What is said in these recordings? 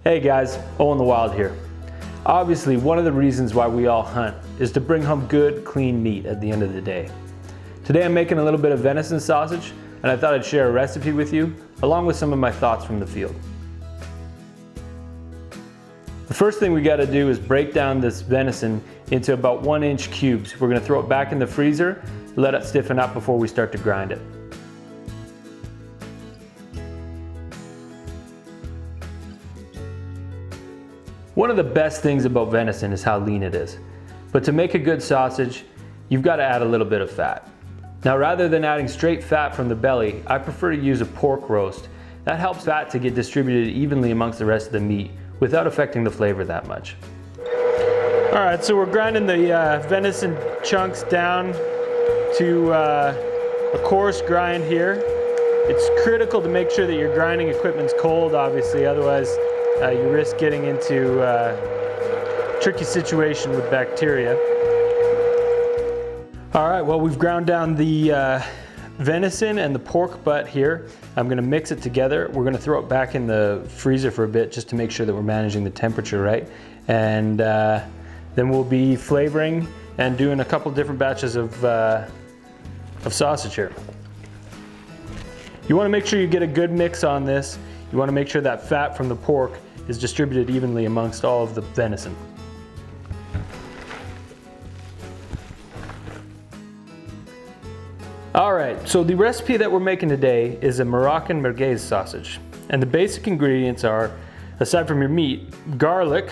Hey guys, Owen The Wild here. Obviously, one of the reasons why we all hunt is to bring home good, clean meat at the end of the day. Today I'm making a little bit of venison sausage, and I thought I'd share a recipe with you, along with some of my thoughts from the field. The first thing we gotta do is break down this venison into about 1-inch cubes. We're gonna throw it back in the freezer, let it stiffen up before we start to grind it. One of the best things about venison is how lean it is. But to make a good sausage, you've got to add a little bit of fat. Now, rather than adding straight fat from the belly, I prefer to use a pork roast. That helps fat to get distributed evenly amongst the rest of the meat without affecting the flavor that much. All right, so we're grinding the venison chunks down to a coarse grind here. It's critical to make sure that your grinding equipment's cold, obviously, otherwise you risk getting into a tricky situation with bacteria. All right, well, we've ground down the venison and the pork butt here. I'm gonna mix it together. We're gonna throw it back in the freezer for a bit just to make sure that we're managing the temperature right. And then we'll be flavoring and doing a couple different batches of sausage here. You wanna make sure you get a good mix on this. You wanna make sure that fat from the pork is distributed evenly amongst all of the venison. All right, so the recipe that we're making today is a Moroccan merguez sausage. And the basic ingredients are, aside from your meat, garlic,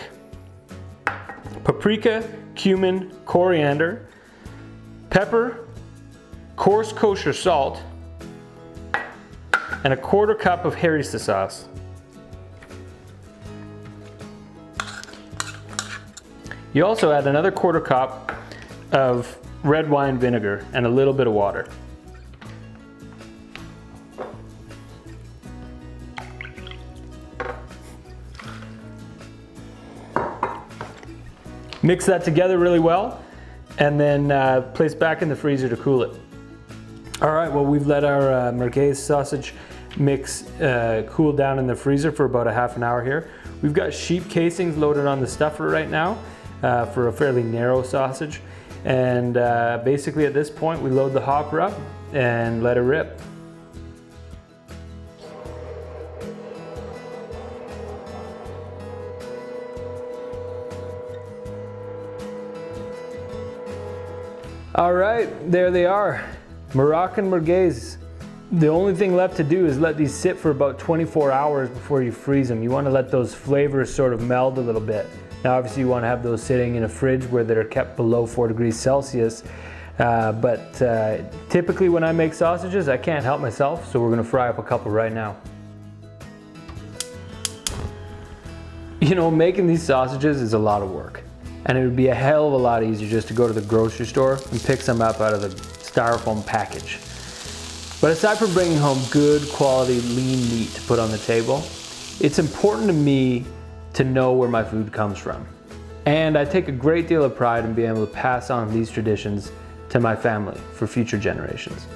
paprika, cumin, coriander, pepper, coarse kosher salt, and a 1/4 cup of harissa sauce. You also add another 1/4 cup of red wine vinegar and a little bit of water. Mix that together really well and then place back in the freezer to cool it. All right, well, we've let our merguez sausage mix cool down in the freezer for about a half an hour here. We've got sheep casings loaded on the stuffer right now for a fairly narrow sausage. And basically at this point, we load the hopper up and let it rip. All right, there they are, Moroccan merguez. The only thing left to do is let these sit for about 24 hours before you freeze them. You want to let those flavors sort of meld a little bit. Now obviously you want to have those sitting in a fridge where they're kept below 4 degrees Celsius. But typically when I make sausages, I can't help myself, so we're going to fry up a couple right now. You know, making these sausages is a lot of work. And it would be a hell of a lot easier just to go to the grocery store and pick some up out of the styrofoam package. But aside from bringing home good quality lean meat to put on the table, it's important to me to know where my food comes from. And I take a great deal of pride in being able to pass on these traditions to my family for future generations.